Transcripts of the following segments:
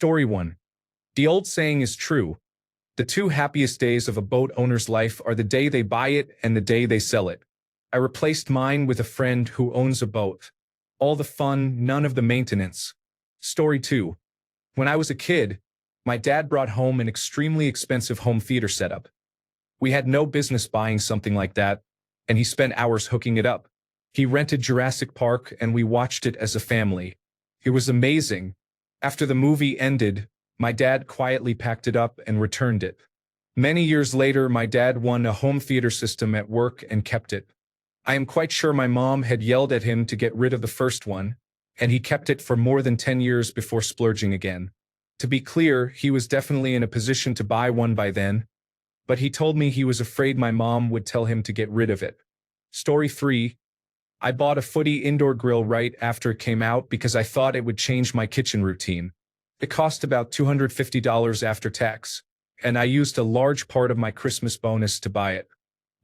Story 1. The old saying is true. The two happiest days of a boat owner's life are the day they buy it and the day they sell it. I replaced mine with a friend who owns a boat. All the fun, none of the maintenance. Story 2. When I was a kid, my dad brought home an extremely expensive home theater setup. We had no business buying something like that, and he spent hours hooking it up. He rented Jurassic Park and we watched it as a family. It was amazing. After the movie ended, my dad quietly packed it up and returned it. Many years later, my dad won a home theater system at work and kept it. I am quite sure my mom had yelled at him to get rid of the first one, and he kept it for more than 10 years before splurging again. To be clear, he was definitely in a position to buy one by then, but he told me he was afraid my mom would tell him to get rid of it. Story 3. I bought a footy indoor grill right after it came out because I thought it would change my kitchen routine. It cost about $250 after tax, and I used a large part of my Christmas bonus to buy it.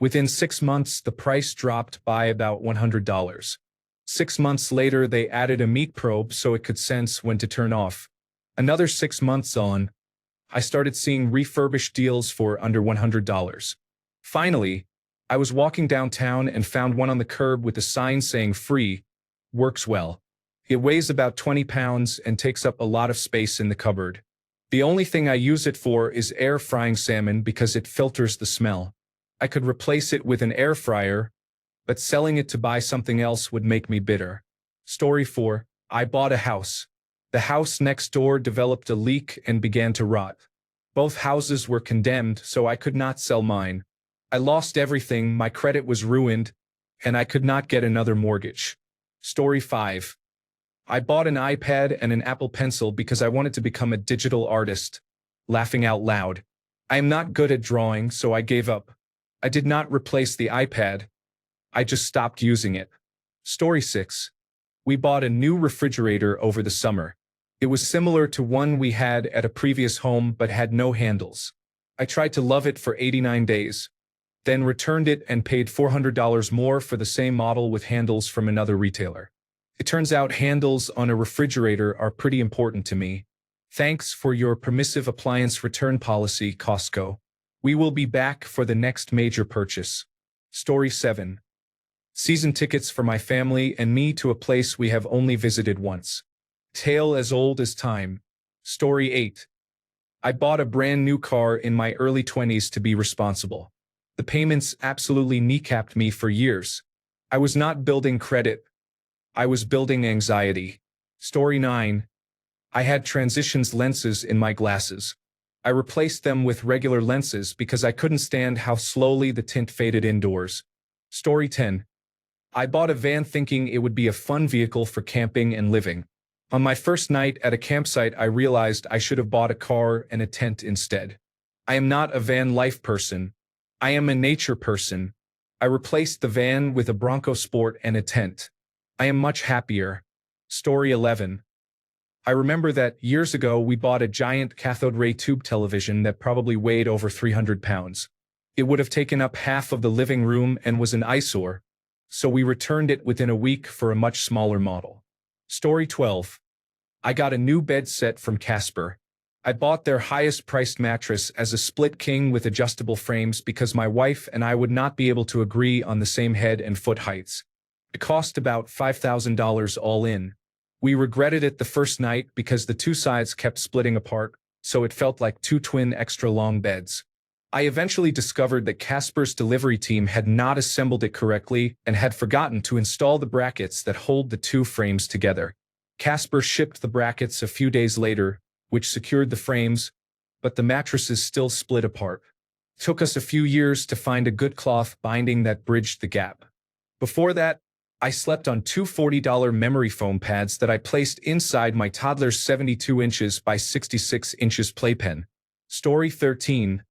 Within 6 months, the price dropped by about $100. 6 months later, they added a meat probe so it could sense when to turn off. Another 6 months on, I started seeing refurbished deals for under $100. Finally, I was walking downtown and found one on the curb with a sign saying free, works well. It weighs about 20 pounds and takes up a lot of space in the cupboard. The only thing I use it for is air frying salmon because it filters the smell. I could replace it with an air fryer, but selling it to buy something else would make me bitter. Story 4. I bought a house. The house next door developed a leak and began to rot. Both houses were condemned, so I could not sell mine. I lost everything, my credit was ruined, and I could not get another mortgage. Story 5. I bought an iPad and an Apple Pencil because I wanted to become a digital artist. Laughing out loud. I am not good at drawing, so I gave up. I did not replace the iPad. I just stopped using it. Story 6. We bought a new refrigerator over the summer. It was similar to one we had at a previous home but had no handles. I tried to love it for 89 days. Then returned it and paid $400 more for the same model with handles from another retailer. It turns out handles on a refrigerator are pretty important to me. Thanks for your permissive appliance return policy, Costco. We will be back for the next major purchase. Story 7. Season tickets for my family and me to a place we have only visited once. Tale as old as time. Story 8. I bought a brand new car in my early 20s to be responsible. The payments absolutely kneecapped me for years. I was not building credit. I was building anxiety. Story 9. I had transitions lenses in my glasses. I replaced them with regular lenses because I couldn't stand how slowly the tint faded indoors. Story 10. I bought a van thinking it would be a fun vehicle for camping and living. On my first night at a campsite, I realized I should have bought a car and a tent instead. I am not a van life person. I am a nature person. I replaced the van with a Bronco Sport and a tent. I am much happier. Story 11. I remember that years ago we bought a giant cathode ray tube television that probably weighed over 300 pounds. It would have taken up half of the living room and was an eyesore, so we returned it within a week for a much smaller model. Story 12. I got a new bed set from Casper. I bought their highest-priced mattress as a split king with adjustable frames because my wife and I would not be able to agree on the same head and foot heights. It cost about $5,000 all in. We regretted it the first night because the two sides kept splitting apart, so it felt like two twin extra-long beds. I eventually discovered that Casper's delivery team had not assembled it correctly and had forgotten to install the brackets that hold the two frames together. Casper shipped the brackets a few days later, which secured the frames, but the mattresses still split apart. It took us a few years to find a good cloth binding that bridged the gap. Before that, I slept on two $40 memory foam pads that I placed inside my toddler's 72 inches by 66 inches playpen. Story 13.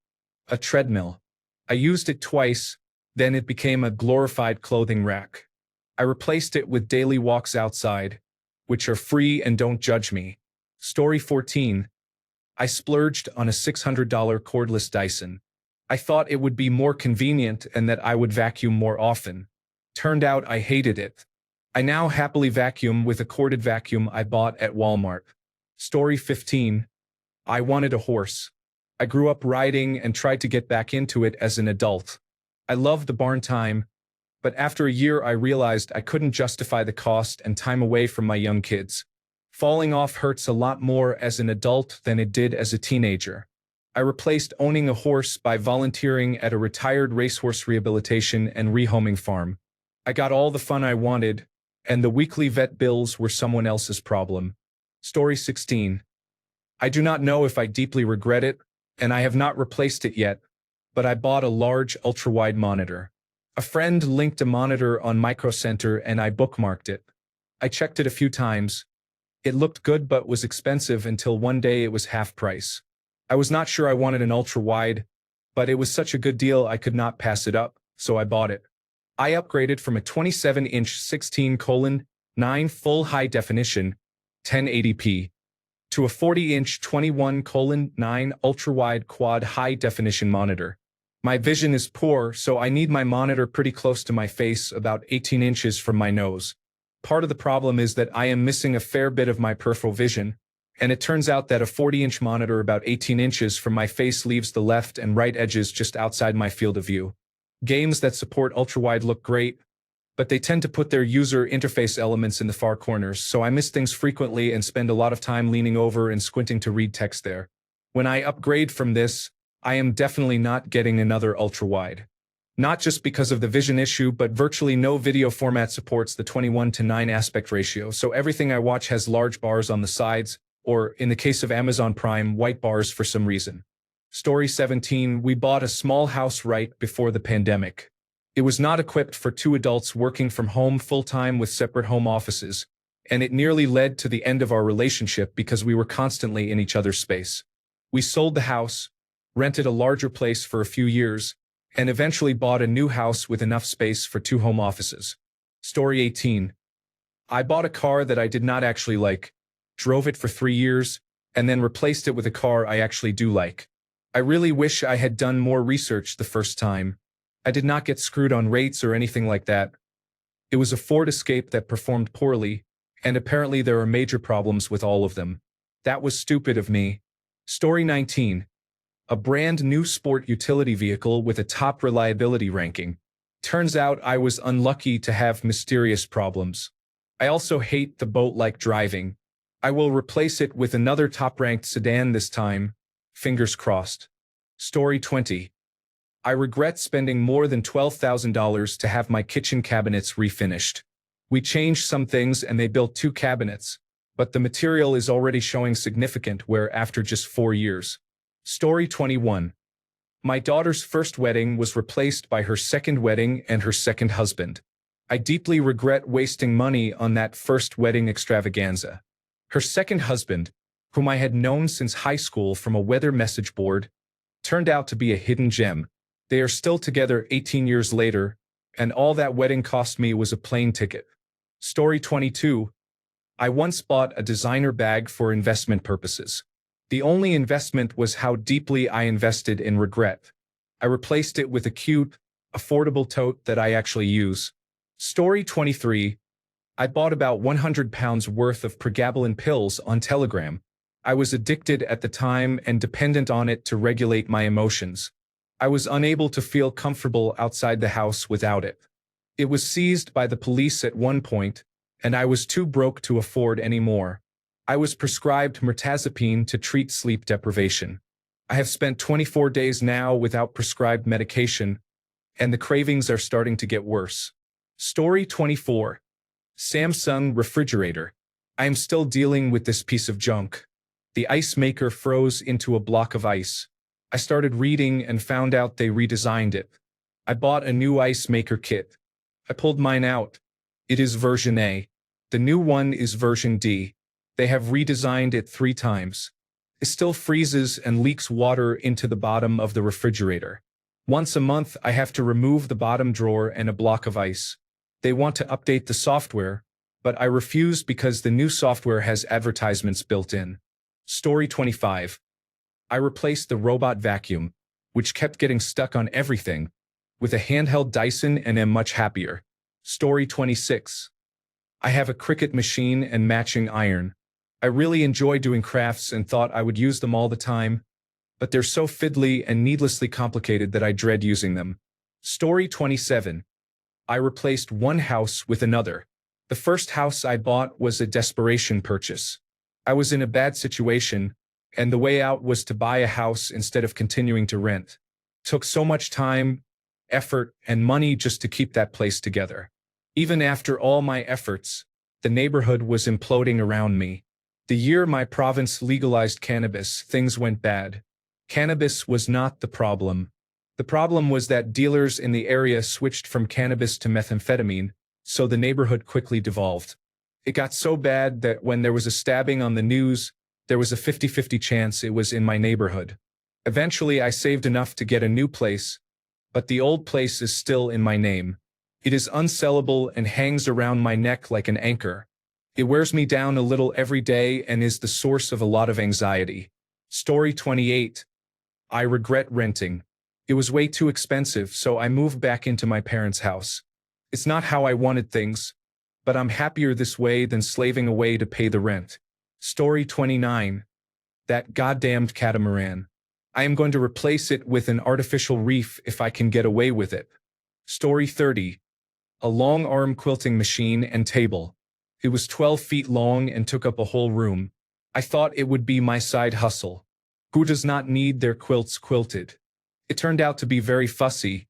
A treadmill. I used it twice, then it became a glorified clothing rack. I replaced it with daily walks outside, which are free and don't judge me. Story 14. I splurged on a $600 cordless Dyson. I thought it would be more convenient and that I would vacuum more often. Turned out I hated it. I now happily vacuum with a corded vacuum I bought at Walmart. Story 15. I wanted a horse. I grew up riding and tried to get back into it as an adult. I loved the barn time, but after a year I realized I couldn't justify the cost and time away from my young kids. Falling off hurts a lot more as an adult than it did as a teenager. I replaced owning a horse by volunteering at a retired racehorse rehabilitation and rehoming farm. I got all the fun I wanted, and the weekly vet bills were someone else's problem. Story 16. I do not know if I deeply regret it, and I have not replaced it yet, but I bought a large ultra-wide monitor. A friend linked a monitor on Micro Center and I bookmarked it. I checked it a few times. It looked good but was expensive until one day it was half price. I was not sure I wanted an ultra-wide, but it was such a good deal I could not pass it up, so I bought it. I upgraded from a 27-inch 16:9 full high-definition 1080p to a 40-inch 21:9 ultra-wide quad high-definition monitor. My vision is poor, so I need my monitor pretty close to my face, about 18 inches from my nose. Part of the problem is that I am missing a fair bit of my peripheral vision, and it turns out that a 40-inch monitor about 18 inches from my face leaves the left and right edges just outside my field of view. Games that support ultrawide look great, but they tend to put their user interface elements in the far corners, so I miss things frequently and spend a lot of time leaning over and squinting to read text there. When I upgrade from this, I am definitely not getting another ultrawide. Not just because of the vision issue, but virtually no video format supports the 21:9 aspect ratio, so everything I watch has large bars on the sides, or, in the case of Amazon Prime, white bars for some reason. Story 17. We bought a small house right before the pandemic. It was not equipped for two adults working from home full-time with separate home offices, and it nearly led to the end of our relationship because we were constantly in each other's space. We sold the house, rented a larger place for a few years, and eventually bought a new house with enough space for two home offices. Story 18. I bought a car that I did not actually like, drove it for 3 years, and then replaced it with a car I actually do like. I really wish I had done more research the first time. I did not get screwed on rates or anything like that. It was a Ford Escape that performed poorly, and apparently there are major problems with all of them. That was stupid of me. Story 19. A brand new sport utility vehicle with a top reliability ranking. Turns out I was unlucky to have mysterious problems. I also hate the boat-like driving. I will replace it with another top-ranked sedan this time. Fingers crossed. Story 20. I regret spending more than $12,000 to have my kitchen cabinets refinished. We changed some things and they built 2 cabinets, but the material is already showing significant wear after just 4 years. Story 21. My daughter's first wedding was replaced by her second wedding and her second husband. I deeply regret wasting money on that first wedding extravaganza. Her second husband, whom I had known since high school from a weather message board, turned out to be a hidden gem. They are still together 18 years later, and all that wedding cost me was a plane ticket. Story 22. I once bought a designer bag for investment purposes. The only investment was how deeply I invested in regret. I replaced it with a cute, affordable tote that I actually use. Story 23. I bought about 100 pounds worth of pregabalin pills on Telegram. I was addicted at the time and dependent on it to regulate my emotions. I was unable to feel comfortable outside the house without it. It was seized by the police at one point, and I was too broke to afford any more. I was prescribed mirtazapine to treat sleep deprivation. I have spent 24 days now without prescribed medication, and the cravings are starting to get worse. Story 24. Samsung refrigerator. I am still dealing with this piece of junk. The ice maker froze into a block of ice. I started reading and found out they redesigned it. I bought a new ice maker kit. I pulled mine out. It is version A. The new one is version D. They have redesigned it 3 times. It still freezes and leaks water into the bottom of the refrigerator. Once a month, I have to remove the bottom drawer and a block of ice. They want to update the software, but I refuse because the new software has advertisements built in. Story 25. I replaced the robot vacuum, which kept getting stuck on everything, with a handheld Dyson and am much happier. Story 26. I have a Cricut machine and matching iron. I really enjoy doing crafts and thought I would use them all the time, but they're so fiddly and needlessly complicated that I dread using them. Story 27. I replaced one house with another. The first house I bought was a desperation purchase. I was in a bad situation, and the way out was to buy a house instead of continuing to rent. Took so much time, effort, and money just to keep that place together. Even after all my efforts, the neighborhood was imploding around me. The year my province legalized cannabis, things went bad. Cannabis was not the problem. The problem was that dealers in the area switched from cannabis to methamphetamine, so the neighborhood quickly devolved. It got so bad that when there was a stabbing on the news, there was a 50-50 chance it was in my neighborhood. Eventually, I saved enough to get a new place, but the old place is still in my name. It is unsellable and hangs around my neck like an anchor. It wears me down a little every day and is the source of a lot of anxiety. Story 28. I regret renting. It was way too expensive, so I moved back into my parents' house. It's not how I wanted things, but I'm happier this way than slaving away to pay the rent. Story 29. That goddamned catamaran. I am going to replace it with an artificial reef if I can get away with it. Story 30. A long-arm quilting machine and table. It was 12 feet long and took up a whole room. I thought it would be my side hustle. Who does not need their quilts quilted? It turned out to be very fussy,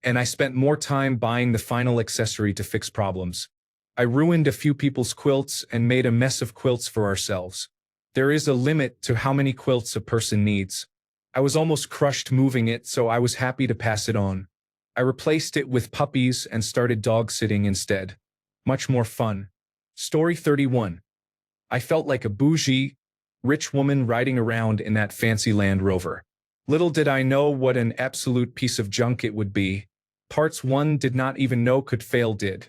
and I spent more time buying the final accessory to fix problems. I ruined a few people's quilts and made a mess of quilts for ourselves. There is a limit to how many quilts a person needs. I was almost crushed moving it, so I was happy to pass it on. I replaced it with puppies and started dog sitting instead. Much more fun. Story 31. I felt like a bougie, rich woman riding around in that fancy Land Rover. Little did I know what an absolute piece of junk it would be. Parts one did not even know could fail did.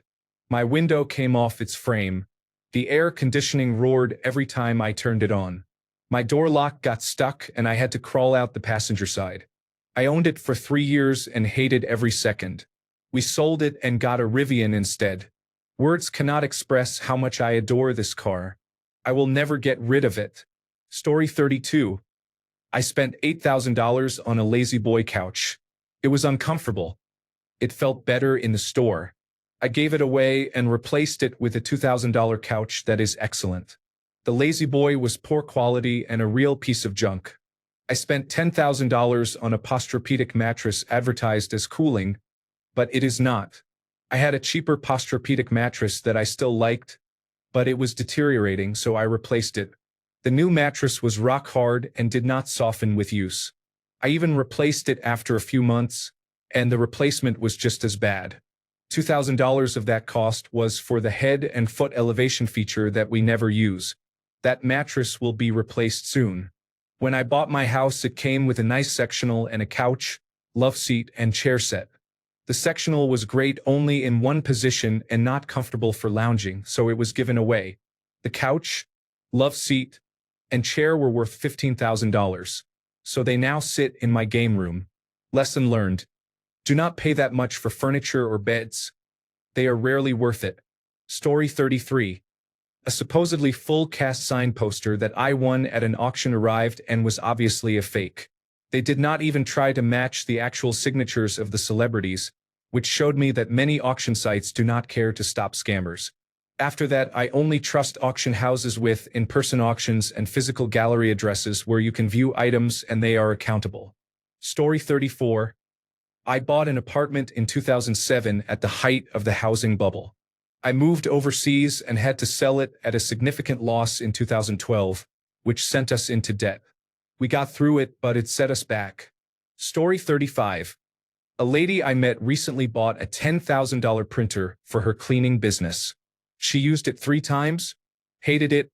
My window came off its frame. The air conditioning roared every time I turned it on. My door lock got stuck and I had to crawl out the passenger side. I owned it for 3 years and hated every second. We sold it and got a Rivian instead. Words cannot express how much I adore this car. I will never get rid of it. Story 32. I spent $8,000 on a lazy boy couch. It was uncomfortable. It felt better in the store. I gave it away and replaced it with a $2,000 couch that is excellent. The lazy boy was poor quality and a real piece of junk. I spent $10,000 on a Posturepedic mattress advertised as cooling, but it is not. I had a cheaper Posturepedic mattress that I still liked, but it was deteriorating, so I replaced it. The new mattress was rock hard and did not soften with use. I even replaced it after a few months, and the replacement was just as bad. $2,000 of that cost was for the head and foot elevation feature that we never use. That mattress will be replaced soon. When I bought my house, it came with a nice sectional and a couch, love seat, and chair set. The sectional was great only in one position and not comfortable for lounging, so it was given away. The couch, love seat, and chair were worth $15,000, so they now sit in my game room. Lesson learned. Do not pay that much for furniture or beds. They are rarely worth it. Story 33. A supposedly full cast sign poster that I won at an auction arrived and was obviously a fake. They did not even try to match the actual signatures of the celebrities, which showed me that many auction sites do not care to stop scammers. After that, I only trust auction houses with in-person auctions and physical gallery addresses where you can view items and they are accountable. Story 34. I bought an apartment in 2007 at the height of the housing bubble. I moved overseas and had to sell it at a significant loss in 2012, which sent us into debt. We got through it, but it set us back. Story 35. A lady I met recently bought a $10,000 printer for her cleaning business. She used it 3 times, hated it,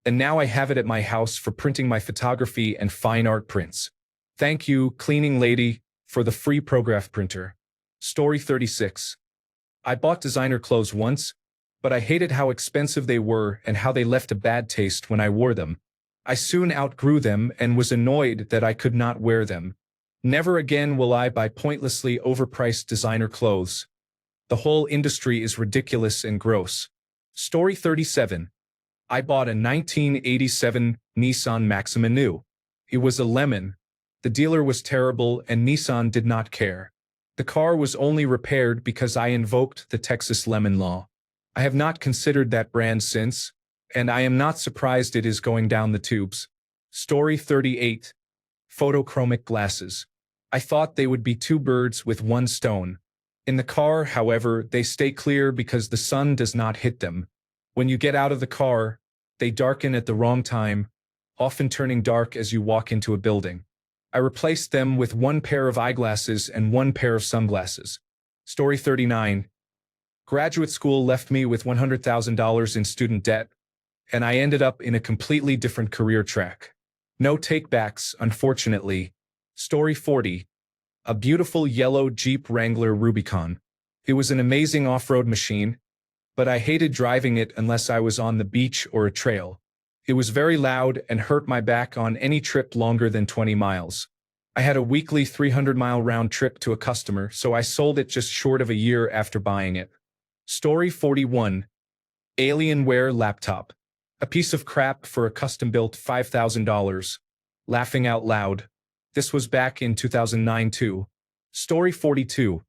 and now I have it at my house for printing my photography and fine art prints. Thank you, cleaning lady, for the free Prograph printer. Story 36. I bought designer clothes once, but I hated how expensive they were and how they left a bad taste when I wore them. I soon outgrew them and was annoyed that I could not wear them. Never again will I buy pointlessly overpriced designer clothes. The whole industry is ridiculous and gross. Story 37. I bought a 1987 Nissan Maxima new. It was a lemon. The dealer was terrible and Nissan did not care. The car was only repaired because I invoked the Texas lemon law. I have not considered that brand since, and I am not surprised it is going down the tubes. Story 38. Photochromic glasses. I thought they would be two birds with one stone. In the car, however, they stay clear because the sun does not hit them. When you get out of the car, they darken at the wrong time, often turning dark as you walk into a building. I replaced them with one pair of eyeglasses and one pair of sunglasses. Story 39. Graduate school left me with $100,000 in student debt, and I ended up in a completely different career track. No takebacks, unfortunately. Story 40. A beautiful yellow Jeep Wrangler Rubicon. It was an amazing off-road machine, but I hated driving it unless I was on the beach or a trail. It was very loud and hurt my back on any trip longer than 20 miles. I had a weekly 300-mile round trip to a customer, so I sold it just short of a year after buying it. Story 41. Alienware laptop. A piece of crap for a custom-built $5,000. Laughing out loud. This was back in 2009 too. Story 42.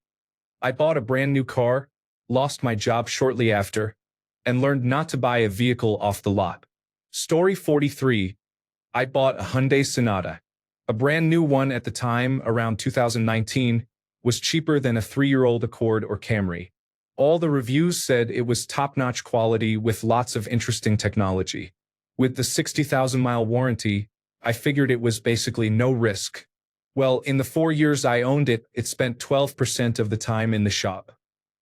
I bought a brand new car, lost my job shortly after, and learned not to buy a vehicle off the lot. Story 43. I bought a Hyundai Sonata. A brand new one at the time, around 2019, was cheaper than a 3-year-old Accord or Camry. All the reviews said it was top-notch quality with lots of interesting technology. With the 60,000-mile warranty, I figured it was basically no risk. Well, in the 4 years I owned it, it spent 12% of the time in the shop.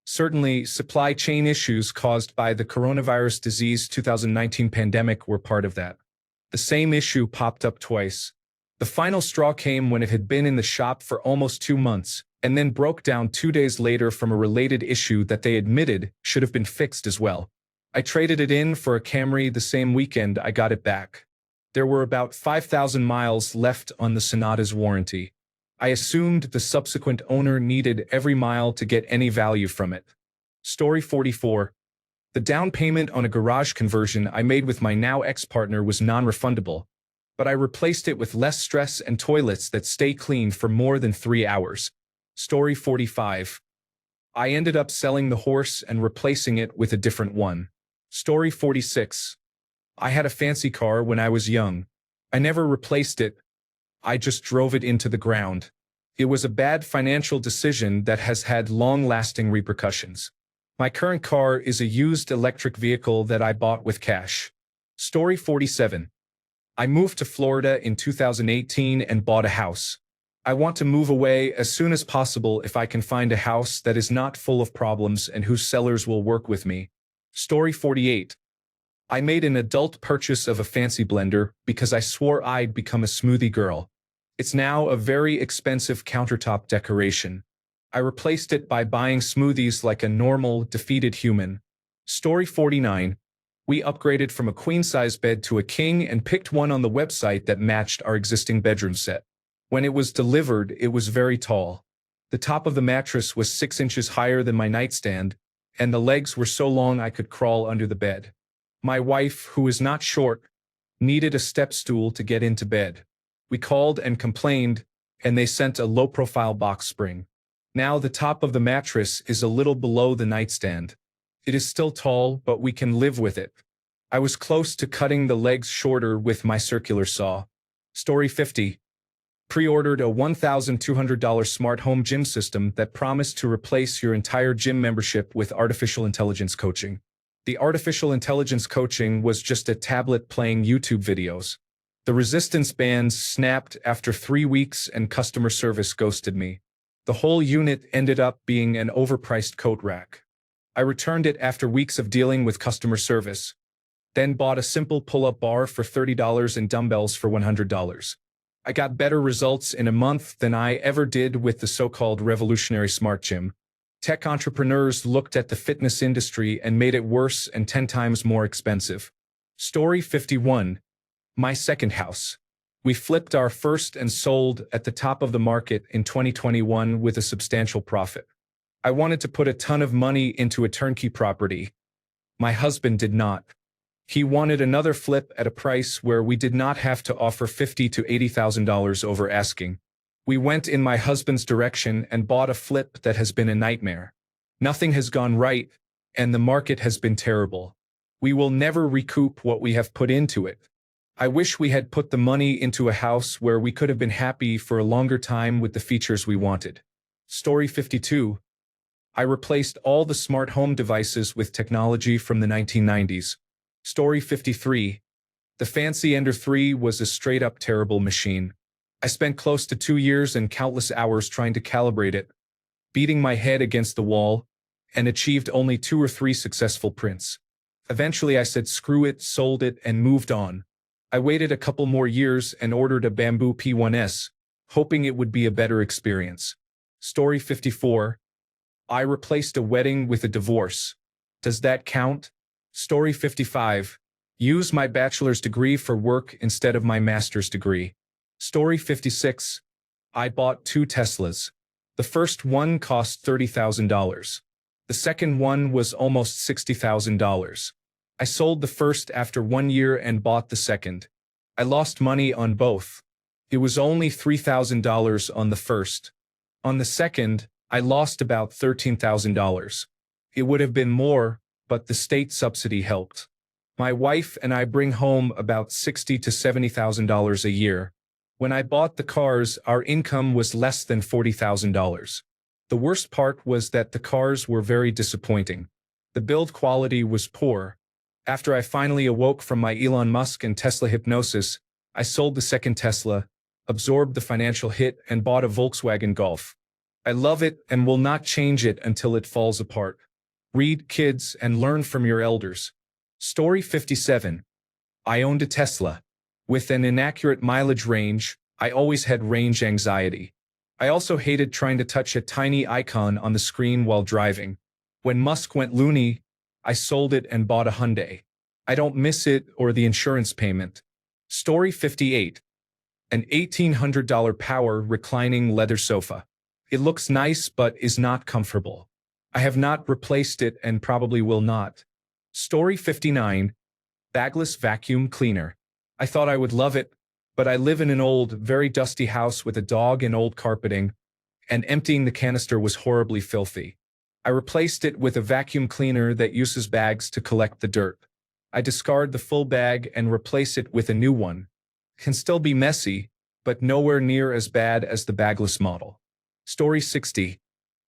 Certainly, supply chain issues caused by the coronavirus disease 2019 pandemic were part of that. The same issue popped up twice. The final straw came when it had been in the shop for almost 2 months, and then broke down 2 days later from a related issue that they admitted should have been fixed as well. I traded it in for a Camry the same weekend I got it back. There were about 5,000 miles left on the Sonata's warranty. I assumed the subsequent owner needed every mile to get any value from it. Story 44. The down payment on a garage conversion I made with my now ex-partner was non-refundable, but I replaced it with less stress and toilets that stay clean for more than 3 hours. Story 45. I ended up selling the horse and replacing it with a different one. Story 46. I had a fancy car when I was young. I never replaced it. I just drove it into the ground. It was a bad financial decision that has had long-lasting repercussions. My current car is a used electric vehicle that I bought with cash. Story 47. I moved to Florida in 2018 and bought a house. I want to move away as soon as possible if I can find a house that is not full of problems and whose sellers will work with me. Story 48. I made an adult purchase of a fancy blender because I swore I'd become a smoothie girl. It's now a very expensive countertop decoration. I replaced it by buying smoothies like a normal, defeated human. Story 49. We upgraded from a queen-size bed to a king and picked one on the website that matched our existing bedroom set. When it was delivered, it was very tall. The top of the mattress was 6 inches higher than my nightstand, and the legs were so long I could crawl under the bed. My wife, who is not short, needed a step stool to get into bed. We called and complained, and they sent a low-profile box spring. Now the top of the mattress is a little below the nightstand. It is still tall, but we can live with it. I was close to cutting the legs shorter with my circular saw. Story 50. Pre-ordered a $1,200 smart home gym system that promised to replace your entire gym membership with artificial intelligence coaching. The artificial intelligence coaching was just a tablet playing YouTube videos. The resistance bands snapped after 3 weeks and customer service ghosted me. The whole unit ended up being an overpriced coat rack. I returned it after weeks of dealing with customer service, then bought a simple pull-up bar for $30 and dumbbells for $100. I got better results in a month than I ever did with the so-called revolutionary smart gym. Tech entrepreneurs looked at the fitness industry and made it worse and 10 times more expensive. Story 51. My second house. We flipped our first and sold at the top of the market in 2021 with a substantial profit. I wanted to put a ton of money into a turnkey property. My husband did not. He wanted another flip at a price where we did not have to offer $50,000 to $80,000 over asking. We went in my husband's direction and bought a flip that has been a nightmare. Nothing has gone right, and the market has been terrible. We will never recoup what we have put into it. I wish we had put the money into a house where we could have been happy for a longer time with the features we wanted. Story 52. I replaced all the smart home devices with technology from the 1990s. Story 53. The Fancy Ender 3 was a straight-up terrible machine. I spent close to 2 years and countless hours trying to calibrate it, beating my head against the wall, and achieved only 2 or 3 successful prints. Eventually I said screw it, sold it, and moved on. I waited a couple more years and ordered a Bamboo P1S, hoping it would be a better experience. Story 54. I replaced a wedding with a divorce. Does that count? Story 55. Use my bachelor's degree for work instead of my master's degree. Story 56. I bought 2 Teslas. The first one cost $30,000. The second one was almost $60,000. I sold the first after 1 year and bought the second. I lost money on both. It was only $3,000 on the first. On the second, I lost about $13,000. It would have been more, but the state subsidy helped. My wife and I bring home about $60,000 to $70,000 a year. When I bought the cars, our income was less than $40,000. The worst part was that the cars were very disappointing. The build quality was poor. After I finally awoke from my Elon Musk and Tesla hypnosis, I sold the second Tesla, absorbed the financial hit, and bought a Volkswagen Golf. I love it and will not change it until it falls apart. Read, kids, and learn from your elders. Story 57. I owned a Tesla. With an inaccurate mileage range, I always had range anxiety. I also hated trying to touch a tiny icon on the screen while driving. When Musk went loony, I sold it and bought a Hyundai. I don't miss it or the insurance payment. Story 58. An $1,800 power reclining leather sofa. It looks nice but is not comfortable. I have not replaced it and probably will not. Story 59. Bagless vacuum cleaner. I thought I would love it, but I live in an old, very dusty house with a dog and old carpeting, and emptying the canister was horribly filthy. I replaced it with a vacuum cleaner that uses bags to collect the dirt. I discard the full bag and replace it with a new one. Can still be messy, but nowhere near as bad as the bagless model. Story 60.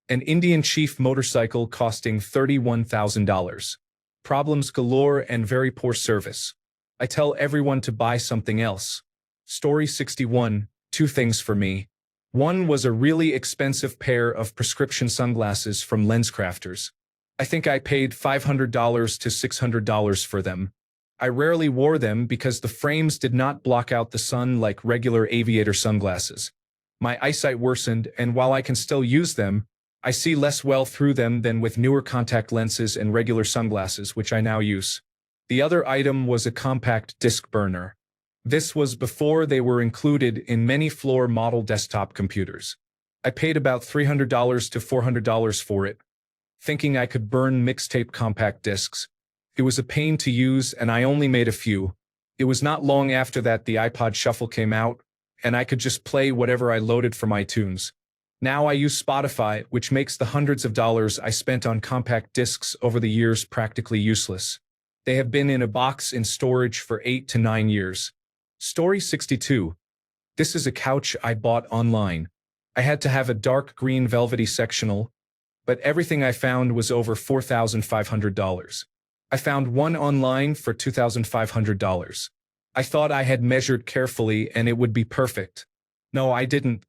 An Indian Chief motorcycle costing $31,000. Problems galore and very poor service. I tell everyone to buy something else. Story 61. 2 things for me. One was a really expensive pair of prescription sunglasses from LensCrafters. I think I paid $500 to $600 for them. I rarely wore them because the frames did not block out the sun like regular aviator sunglasses. My eyesight worsened, and while I can still use them, I see less well through them than with newer contact lenses and regular sunglasses, which I now use. The other item was a compact disc burner. This was before they were included in many floor model desktop computers. I paid about $300 to $400 for it, thinking I could burn mixtape compact discs. It was a pain to use and I only made a few. It was not long after that the iPod Shuffle came out, and I could just play whatever I loaded from iTunes. Now I use Spotify, which makes the hundreds of dollars I spent on compact discs over the years practically useless. They have been in a box in storage for 8 to 9 years. Story 62. This is a couch I bought online. I had to have a dark green velvety sectional, but everything I found was over $4,500. I found one online for $2,500. I thought I had measured carefully and it would be perfect. No, I didn't.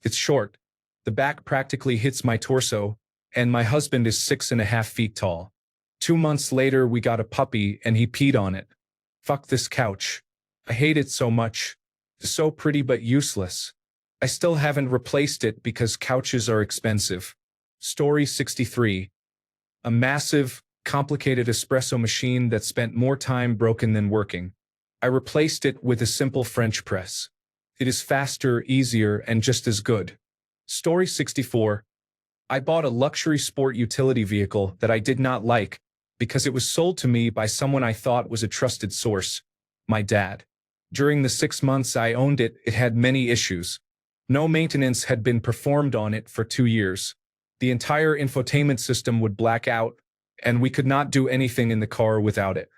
It's short. The back practically hits my torso, and my husband is 6.5 feet tall. 2 months later, we got a puppy and he peed on it. Fuck this couch. I hate it so much. It's so pretty but useless. I still haven't replaced it because couches are expensive. Story 63. A massive, complicated espresso machine that spent more time broken than working. I replaced it with a simple French press. It is faster, easier, and just as good. Story 64. I bought a luxury sport utility vehicle that I did not like, because it was sold to me by someone I thought was a trusted source, my dad. During the 6 months I owned it, it had many issues. No maintenance had been performed on it for 2 years. The entire infotainment system would black out, and we could not do anything in the car without it.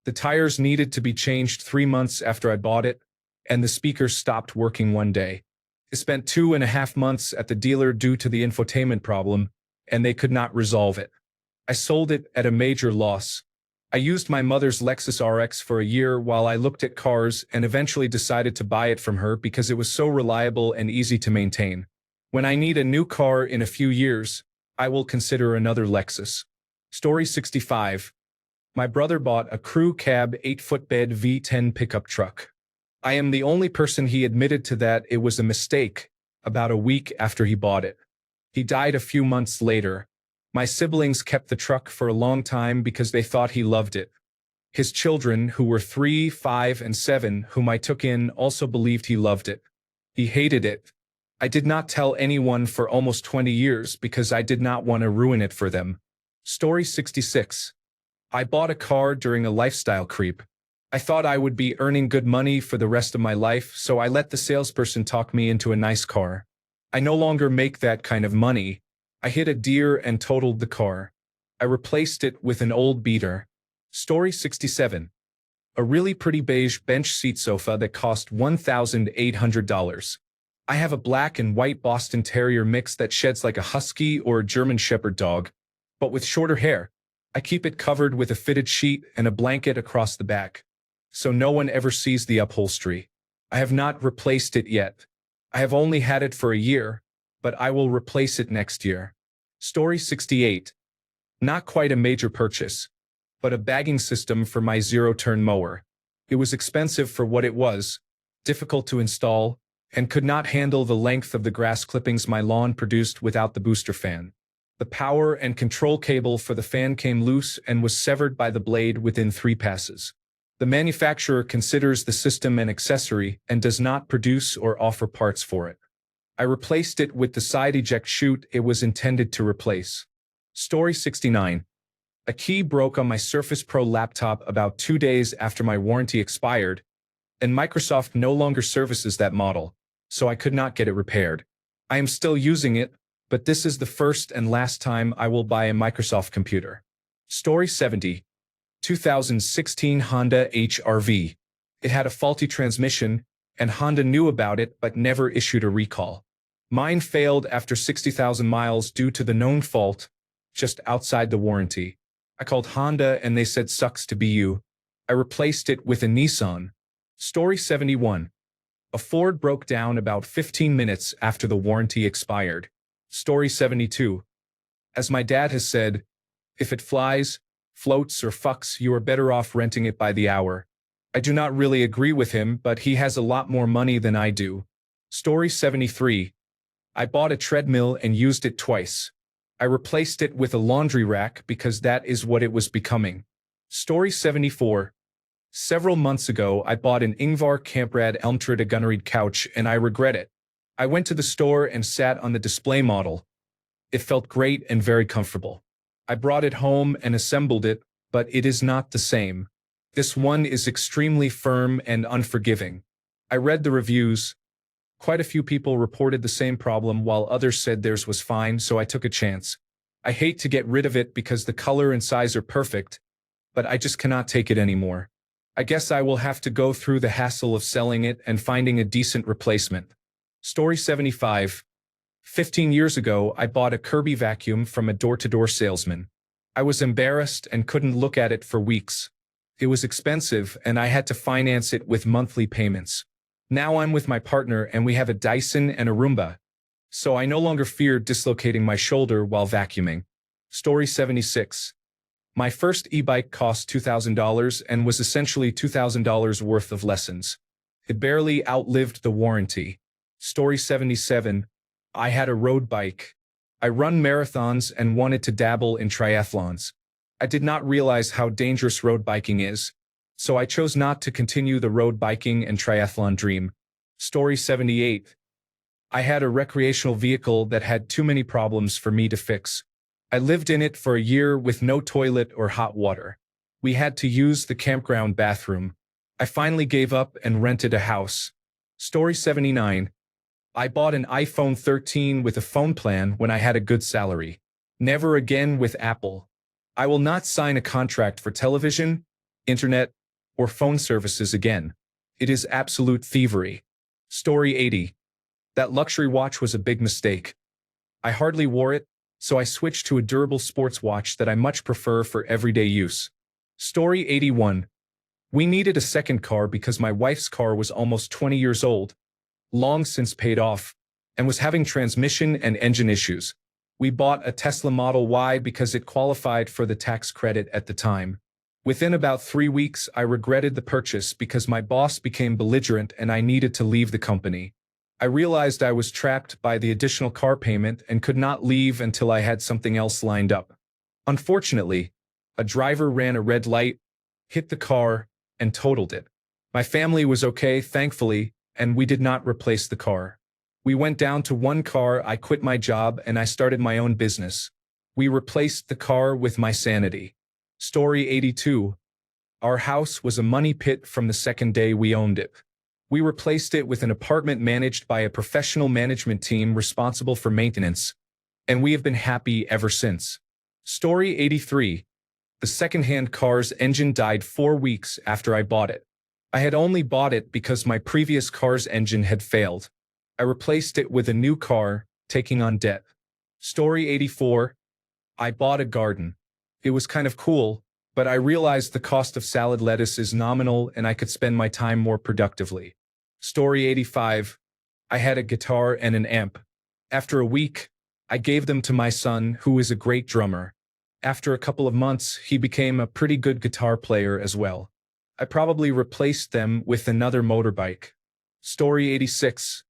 The tires needed to be changed 3 months after I bought it, and the speakers stopped working one day. I spent 2.5 months at the dealer due to the infotainment problem, and they could not resolve it. I sold it at a major loss. I used my mother's Lexus RX for a year while I looked at cars and eventually decided to buy it from her because it was so reliable and easy to maintain. When I need a new car in a few years, I will consider another Lexus. Story 65. My brother bought a crew cab 8-footbed V10 pickup truck. I am the only person he admitted to that it was a mistake about a week after he bought it. He died a few months later. My siblings kept the truck for a long time because they thought he loved it. His children, who were 3, 5, and 7, whom I took in, also believed he loved it. He hated it. I did not tell anyone for almost 20 years because I did not want to ruin it for them. Story 66. I bought a car during a lifestyle creep. I thought I would be earning good money for the rest of my life, so I let the salesperson talk me into a nice car. I no longer make that kind of money. I hit a deer and totaled the car. I replaced it with an old beater. Story 67. A really pretty beige bench seat sofa that cost $1,800. I have a black and white Boston Terrier mix that sheds like a husky or a German Shepherd dog, but with shorter hair. I keep it covered with a fitted sheet and a blanket across the back, so no one ever sees the upholstery. I have not replaced it yet. I have only had it for a year, but I will replace it next year. Story 68. Not quite a major purchase, but a bagging system for my zero-turn mower. It was expensive for what it was, difficult to install, and could not handle the length of the grass clippings my lawn produced without the booster fan. The power and control cable for the fan came loose and was severed by the blade within 3 passes. The manufacturer considers the system an accessory and does not produce or offer parts for it. I replaced it with the side eject chute it was intended to replace. Story 69. A key broke on my Surface Pro laptop about 2 days after my warranty expired, and Microsoft no longer services that model, so I could not get it repaired. I am still using it, but this is the first and last time I will buy a Microsoft computer. Story 70. 2016 Honda HR-V. It had a faulty transmission, and Honda knew about it but never issued a recall. Mine failed after 60,000 miles due to the known fault, just outside the warranty. I called Honda and they said sucks to be you. I replaced it with a Nissan. Story 71. A Ford broke down about 15 minutes after the warranty expired. Story 72. As my dad has said, if it flies, floats, or fucks, you are better off renting it by the hour. I do not really agree with him, but he has a lot more money than I do. Story 73. I bought a treadmill and used it twice. I replaced it with a laundry rack because that is what it was becoming. Story 74. Several months ago, I bought an Ingvar Kamprad Elmträd Gunnerid couch and I regret it. I went to the store and sat on the display model. It felt great and very comfortable. I brought it home and assembled it, but it is not the same. This one is extremely firm and unforgiving. I read the reviews. Quite a few people reported the same problem while others said theirs was fine, so I took a chance. I hate to get rid of it because the color and size are perfect, but I just cannot take it anymore. I guess I will have to go through the hassle of selling it and finding a decent replacement. Story 75. 15 years ago, I bought a Kirby vacuum from a door-to-door salesman. I was embarrassed and couldn't look at it for weeks. It was expensive and I had to finance it with monthly payments. Now I'm with my partner and we have a Dyson and a Roomba, so I no longer fear dislocating my shoulder while vacuuming. Story 76. My first e-bike cost $2,000 and was essentially $2,000 worth of lessons. It barely outlived the warranty. Story 77. I had a road bike. I run marathons and wanted to dabble in triathlons. I did not realize how dangerous road biking is, so I chose not to continue the road biking and triathlon dream. Story 78. I had a recreational vehicle that had too many problems for me to fix. I lived in it for a year with no toilet or hot water. We had to use the campground bathroom. I finally gave up and rented a house. Story 79. I bought an iPhone 13 with a phone plan when I had a good salary. Never again with Apple. I will not sign a contract for television, internet, or phone services again. It is absolute thievery. Story 80. That luxury watch was a big mistake. I hardly wore it, so I switched to a durable sports watch that I much prefer for everyday use. Story 81. We needed a second car because my wife's car was almost 20 years old, long since paid off, and was having transmission and engine issues. We bought a Tesla Model Y because it qualified for the tax credit at the time. Within about 3 weeks, I regretted the purchase because my boss became belligerent and I needed to leave the company. I realized I was trapped by the additional car payment and could not leave until I had something else lined up. Unfortunately, a driver ran a red light, hit the car, and totaled it. My family was okay, thankfully, and we did not replace the car. We went down to one car, I quit my job, and I started my own business. We replaced the car with my sanity. Story 82. Our house was a money pit from the second day we owned it. We replaced it with an apartment managed by a professional management team responsible for maintenance, and we have been happy ever since. Story 83. The second-hand car's engine died 4 weeks after I bought it. I had only bought it because my previous car's engine had failed. I replaced it with a new car, taking on debt. Story 84. I bought a garden. It was kind of cool, but I realized the cost of salad lettuce is nominal and I could spend my time more productively. Story 85. I had a guitar and an amp. After a week, I gave them to my son, who is a great drummer. After a couple of months, he became a pretty good guitar player as well. I probably replaced them with another motorbike. Story 86.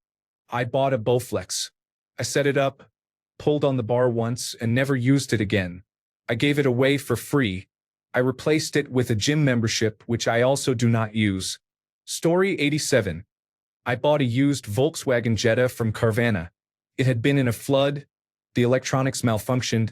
I bought a Bowflex. I set it up, pulled on the bar once, and never used it again. I gave it away for free. I replaced it with a gym membership, which I also do not use. Story 87. I bought a used Volkswagen Jetta from Carvana. It had been in a flood, the electronics malfunctioned,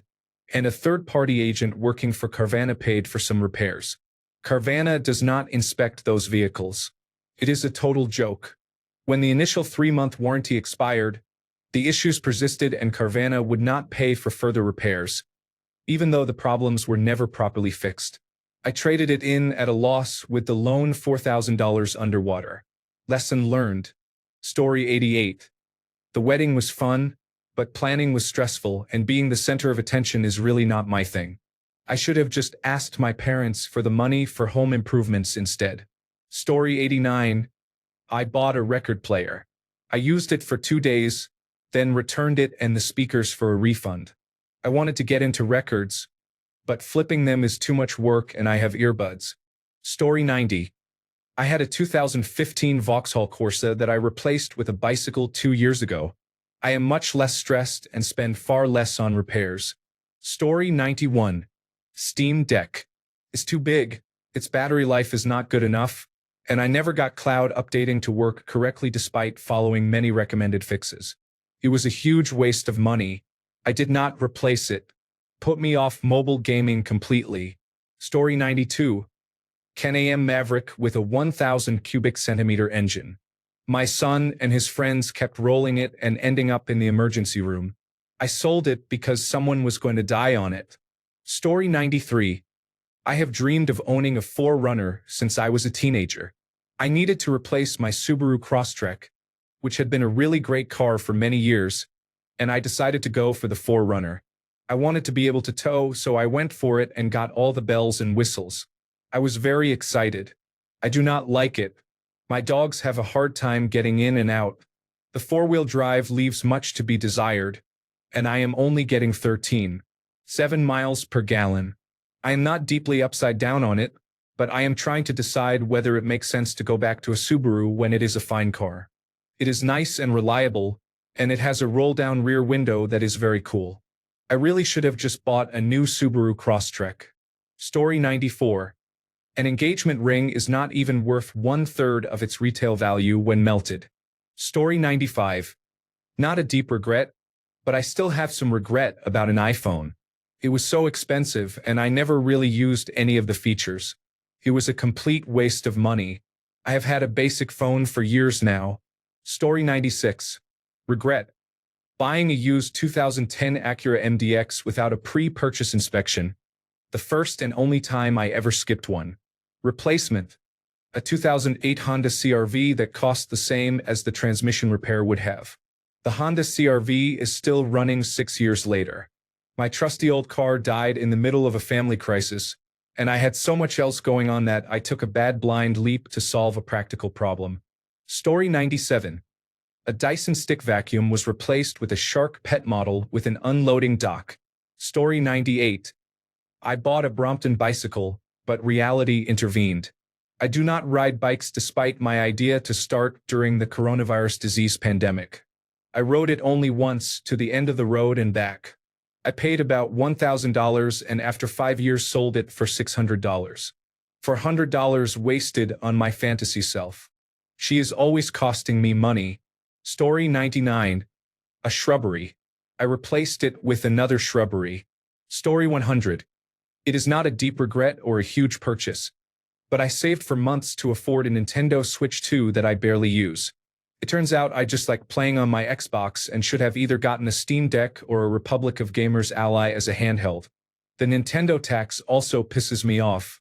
and a third-party agent working for Carvana paid for some repairs. Carvana does not inspect those vehicles. It is a total joke. When the initial 3-month warranty expired, the issues persisted and Carvana would not pay for further repairs, even though the problems were never properly fixed. I traded it in at a loss with the loan $4,000 underwater. Lesson learned. Story 88. The wedding was fun, but planning was stressful, and being the center of attention is really not my thing. I should have just asked my parents for the money for home improvements instead. Story 89. I bought a record player. I used it for 2 days, then returned it and the speakers for a refund. I wanted to get into records, but flipping them is too much work and I have earbuds. Story 90. I had a 2015 Vauxhall Corsa that I replaced with a bicycle 2 years ago. I am much less stressed and spend far less on repairs. Story 91. Steam Deck is too big, its battery life is not good enough, and I never got cloud updating to work correctly despite following many recommended fixes. It was a huge waste of money. I did not replace it. Put me off mobile gaming completely. Story 92. Can-Am Maverick with a 1,000 cubic centimeter engine. My son and his friends kept rolling it and ending up in the emergency room. I sold it because someone was going to die on it. Story 93. I have dreamed of owning a 4Runner since I was a teenager. I needed to replace my Subaru Crosstrek, which had been a really great car for many years, and I decided to go for the 4Runner. I wanted to be able to tow, so I went for it and got all the bells and whistles. I was very excited. I do not like it. My dogs have a hard time getting in and out. The four-wheel drive leaves much to be desired, and I am only getting 13.7 miles per gallon. I am not deeply upside down on it, but I am trying to decide whether it makes sense to go back to a Subaru when it is a fine car. It is nice and reliable, and it has a roll-down rear window that is very cool. I really should have just bought a new Subaru Crosstrek. Story 94. An engagement ring is not even worth 1/3 of its retail value when melted. Story 95. Not a deep regret, but I still have some regret about an iPhone. It was so expensive and I never really used any of the features. It was a complete waste of money. I have had a basic phone for years now. Story 96. Regret. Buying a used 2010 Acura MDX without a pre-purchase inspection. The first and only time I ever skipped one. Replacement. A 2008 Honda CR-V that cost the same as the transmission repair would have. The Honda CR-V is still running 6 years later. My trusty old car died in the middle of a family crisis, and I had so much else going on that I took a bad blind leap to solve a practical problem. Story 97. A Dyson stick vacuum was replaced with a Shark pet model with an unloading dock. Story 98. I bought a Brompton bicycle, but reality intervened. I do not ride bikes despite my idea to start during the coronavirus disease pandemic. I rode it only once to the end of the road and back. I paid about $1,000 and after 5 years sold it for $600. For $100 wasted on my fantasy self. She is always costing me money. Story 99. A shrubbery. I replaced it with another shrubbery. Story 100. It is not a deep regret or a huge purchase, but I saved for months to afford a Nintendo Switch 2 that I barely use. It turns out I just like playing on my Xbox and should have either gotten a Steam Deck or a Republic of Gamers Ally as a handheld. The Nintendo tax also pisses me off.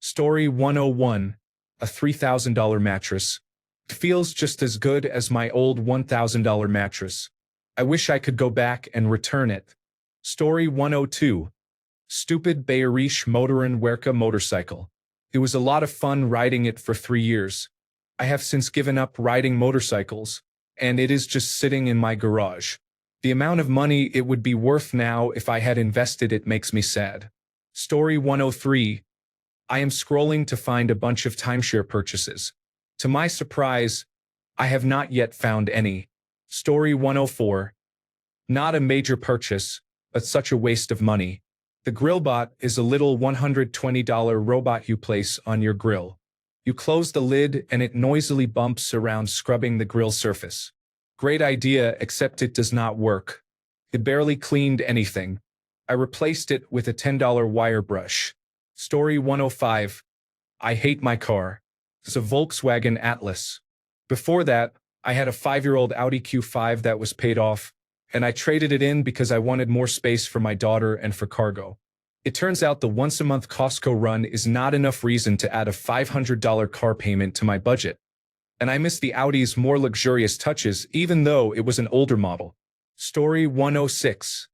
Story 101. A $3,000 mattress. It feels just as good as my old $1,000 mattress. I wish I could go back and return it. Story 102. Stupid Bayerisch Motoren Werke motorcycle. It was a lot of fun riding it for 3 years. I have since given up riding motorcycles, and it is just sitting in my garage. The amount of money it would be worth now if I had invested it makes me sad. Story 103. I am scrolling to find a bunch of timeshare purchases. To my surprise, I have not yet found any. Story 104. Not a major purchase, but such a waste of money. The GrillBot is a little $120 robot you place on your grill. You close the lid and it noisily bumps around scrubbing the grill surface. Great idea, except it does not work. It barely cleaned anything. I replaced it with a $10 wire brush. Story 105. I hate my car. It's a Volkswagen Atlas. Before that, I had a 5-year-old Audi Q5 that was paid off, and I traded it in because I wanted more space for my daughter and for cargo. It turns out the once-a-month Costco run is not enough reason to add a $500 car payment to my budget. And I miss the Audi's more luxurious touches even though it was an older model. Story 106.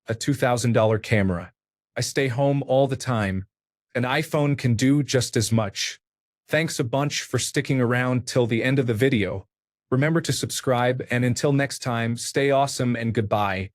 A $2,000 camera. I stay home all the time. An iPhone can do just as much. Thanks a bunch for sticking around till the end of the video. Remember to subscribe and until next time, stay awesome and goodbye.